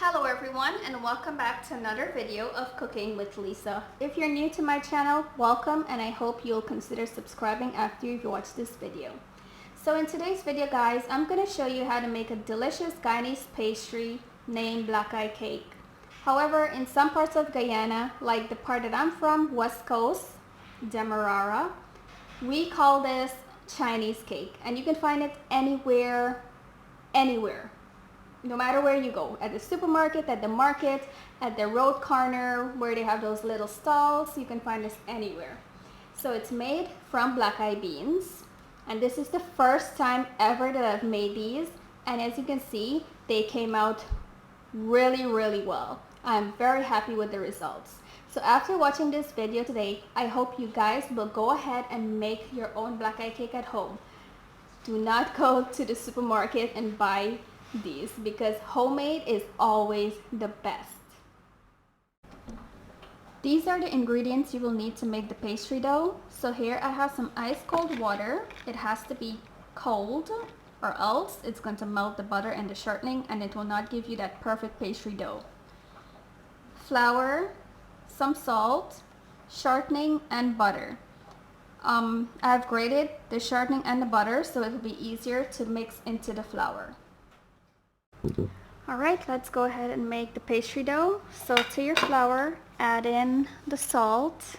Hello everyone and welcome back to another video of Cooking with Lisa. If you're new to my channel, welcome, and I hope you'll consider subscribing after you've watched this video. So in today's video guys, I'm going to show you how to make a delicious Guyanese pastry named Blackeye cake. However, in some parts of Guyana, like the part that I'm from, West Coast, Demerara, we call this Chinese cake, and you can find it anywhere. No matter where you go, at the supermarket, at the market, at the road corner where they have those little stalls, you can find this anywhere. So it's made from Blackeye beans, and this is the first time ever that I've made these, and as you can see, they came out really well. I'm very happy with the results. So after watching this video today, I hope you guys will go ahead and make your own Blackeye cake at home. Do not go to the supermarket and buy these, because homemade is always the best. These are the ingredients you will need to make the pastry dough. So here I have some ice cold water. It has to be cold or else it's going to melt the butter and the shortening and it will not give you that perfect pastry dough. Flour, some salt, shortening, and butter. I've grated the shortening and the butter so it will be easier to mix into the flour. Alright, let's go ahead and make the pastry dough. So to your flour, add in the salt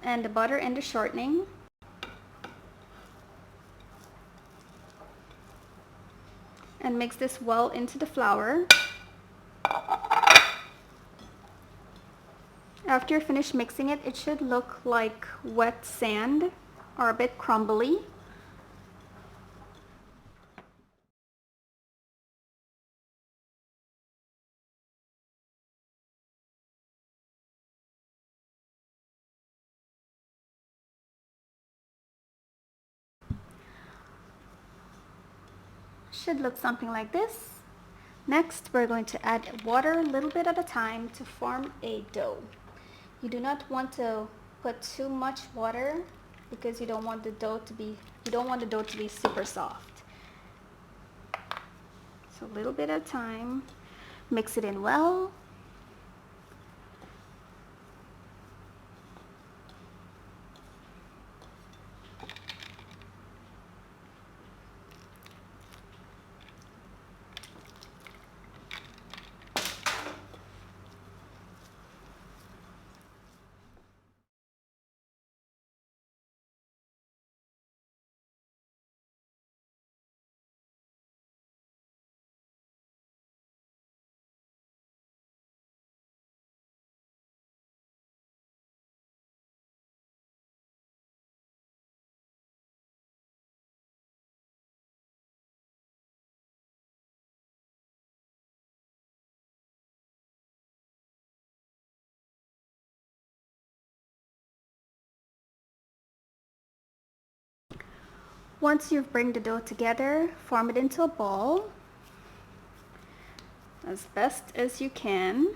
and the butter and the shortening. And mix this well into the flour. After you're finished mixing it, it should look like wet sand or a bit crumbly. Should look something like this. Next, we're going to add water a little bit at a time to form a dough. You do not want to put too much water because you don't want the dough to be super soft. So a little bit at a time. Mix it in well. Once you've bring the dough together, form it into a ball as best as you can.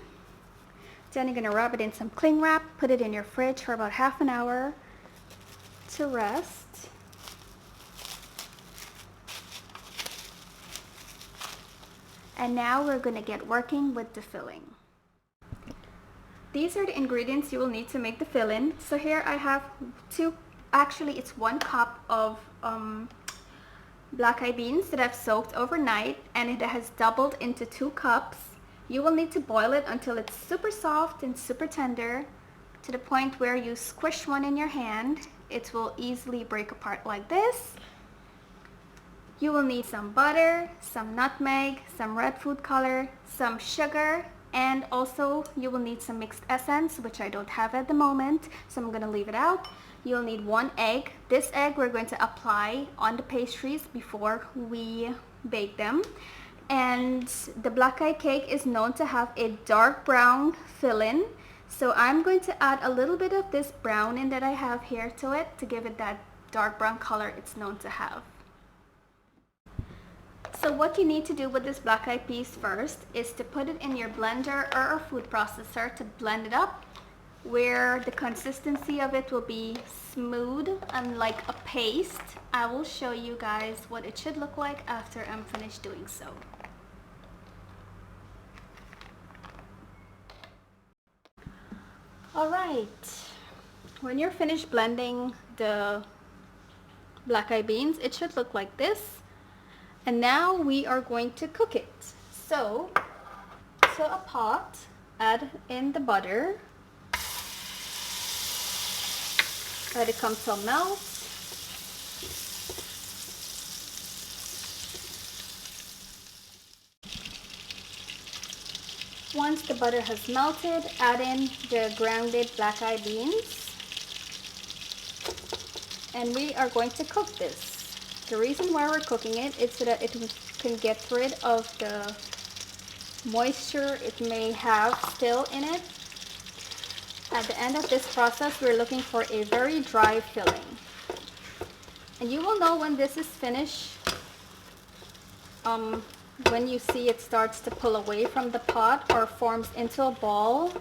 Then you're going to wrap it in some cling wrap, put it in your fridge for about half an hour to rest. And now we're going to get working with the filling. These are the ingredients you will need to make the filling. So here I have it's 1 cup of Blackeye beans that I've soaked overnight, and it has doubled into 2 cups. You will need to boil it until it's super soft and super tender, to the point where you squish one in your hand, it will easily break apart like this. You will need some butter, some nutmeg, some red food color, some sugar, and also you will need some mixed essence, which I don't have at the moment, so I'm going to leave it out. You'll need 1 egg. This egg we're going to apply on the pastries before we bake them. And the Blackeye cake is known to have a dark brown filling, so I'm going to add a little bit of this browning that I have here to it to give it that dark brown color it's known to have. So what you need to do with this Blackeye piece first is to put it in your blender or a food processor to blend it up. where the consistency of it will be smooth and like a paste. I will show you guys what it should look like after I'm finished doing so. Alright, when you're finished blending the black-eyed beans, it should look like this. And now we are going to cook it. So, to a pot, add in the butter. Let it come to a melt. Once the butter has melted, add in the grounded black-eyed beans. And we are going to cook this. The reason why we're cooking it is so that it can get rid of the moisture it may have still in it. At the end of this process, we're looking for a very dry filling. And you will know when this is finished when you see it starts to pull away from the pot or forms into a ball.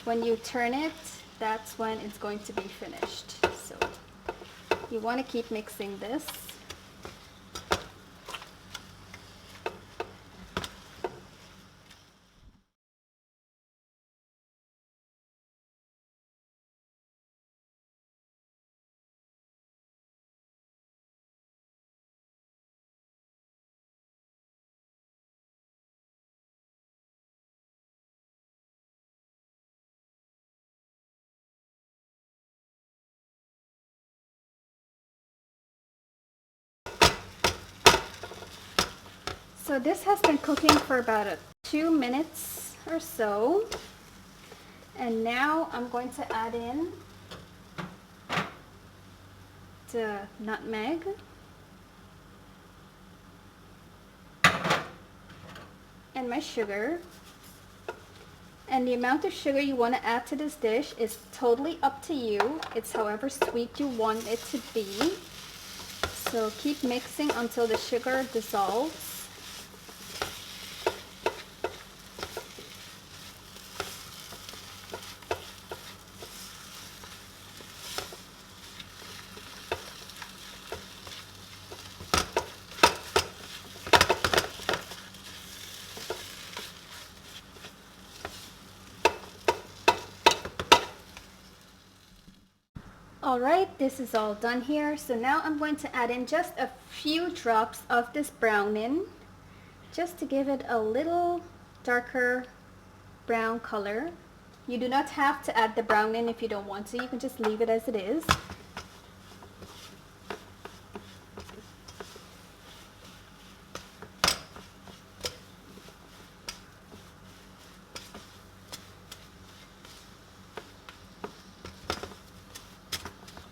When you turn it, that's when it's going to be finished. So you want to keep mixing this. So this has been cooking for about 2 minutes or so. And now I'm going to add in the nutmeg. And my sugar. And the amount of sugar you want to add to this dish is totally up to you. It's however sweet you want it to be. So keep mixing until the sugar dissolves. Alright, this is all done here. So now I'm going to add in just a few drops of this browning, just to give it a little darker brown color. You do not have to add the browning if you don't want to. You can just leave it as it is.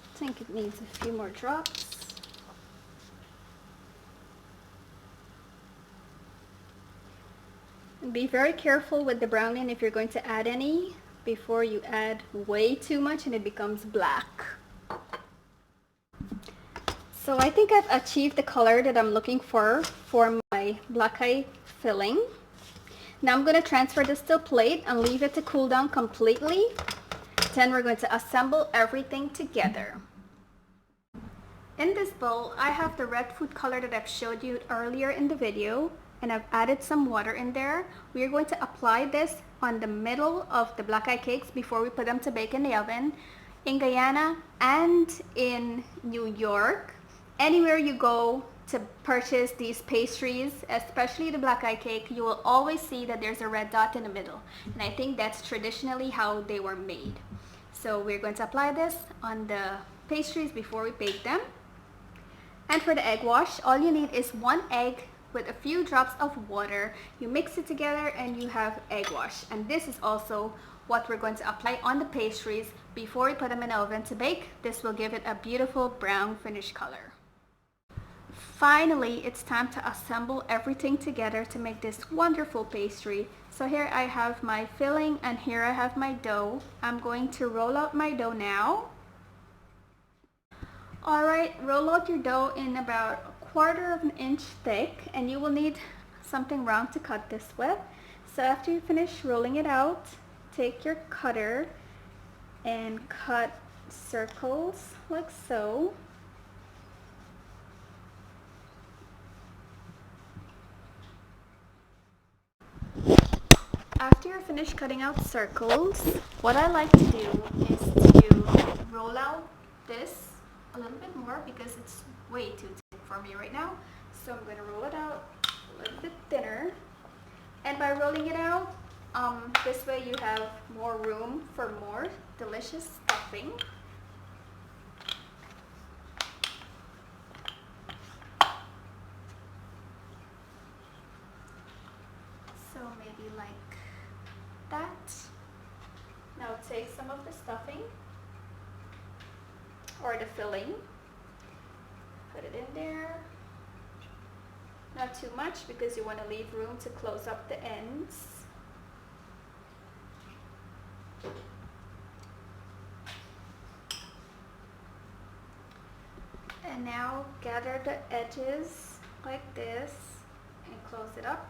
I think it needs a few more drops. And be very careful with the browning if you're going to add any before you add way too much and it becomes black. So I think I've achieved the color that I'm looking for my black-eye filling. Now I'm going to transfer this to a plate and leave it to cool down completely. Then we're going to assemble everything together. In this bowl, I have the red food color that I've showed you earlier in the video, and I've added some water in there. We are going to apply this on the middle of the black-eye cakes before we put them to bake in the oven. In Guyana and in New York, anywhere you go to purchase these pastries, especially the black-eye cake, you will always see that there's a red dot in the middle. And I think that's traditionally how they were made. So we're going to apply this on the pastries before we bake them. And for the egg wash, all you need is 1 egg with a few drops of water. You mix it together and you have egg wash. And this is also what we're going to apply on the pastries before we put them in the oven to bake. This will give it a beautiful brown finish color. Finally, it's time to assemble everything together to make this wonderful pastry. So here I have my filling and here I have my dough. I'm going to roll out my dough now. Alright, roll out your dough in about 1/4 inch thick, and you will need something round to cut this with. So after you finish rolling it out, take your cutter and cut circles like so. After you're finished cutting out circles, what I like to do is to roll out this a little bit more because it's way too thick for me right now. So I'm going to roll it out a little bit thinner. And by rolling it out, this way you have more room for more delicious stuffing. So maybe like that. Now take some of the stuffing or the filling, put it in there. Not too much because you want to leave room to close up the ends. And now gather the edges like this and close it up.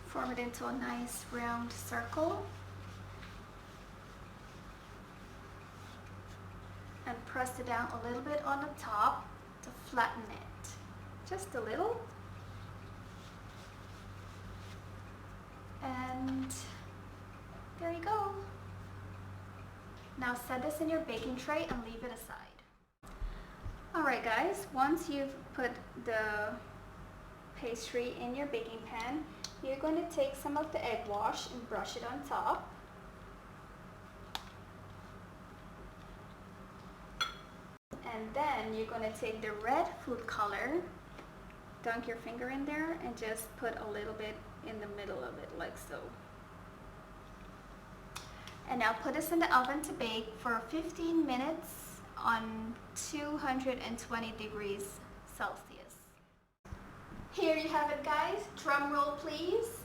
Form it into a nice round circle and press it down a little bit on the top to flatten it, just a little. And there you go. Now set this in your baking tray and leave it aside. Alright guys, once you've put the pastry in your baking pan, you're going to take some of the egg wash and brush it on top. And then you're going to take the red food color, dunk your finger in there and just put a little bit in the middle of it like so. And now put this in the oven to bake for 15 minutes on 220 degrees Celsius. Here you have it guys, drum roll please.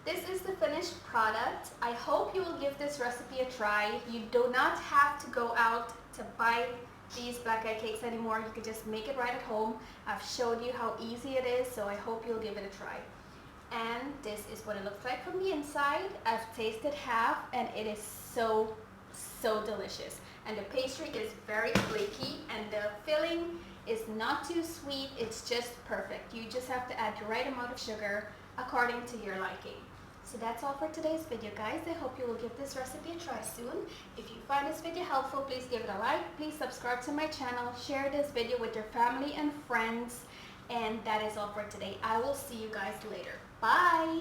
This is the finished product. I hope you will give this recipe a try. You do not have to go out to buy these Blackeye cakes anymore. You can just make it right at home. I've showed you how easy it is, so I hope you'll give it a try. And this is what it looks like from the inside. I've tasted half and it is so delicious. And the pastry is very flaky and the filling is not too sweet, it's just perfect. You just have to add the right amount of sugar according to your liking. So that's all for today's video guys. I hope you will give this recipe a try soon. If you find this video helpful, please give it a like. Please subscribe to my channel. Share this video with your family and friends. And that is all for today. I will see you guys later. Bye!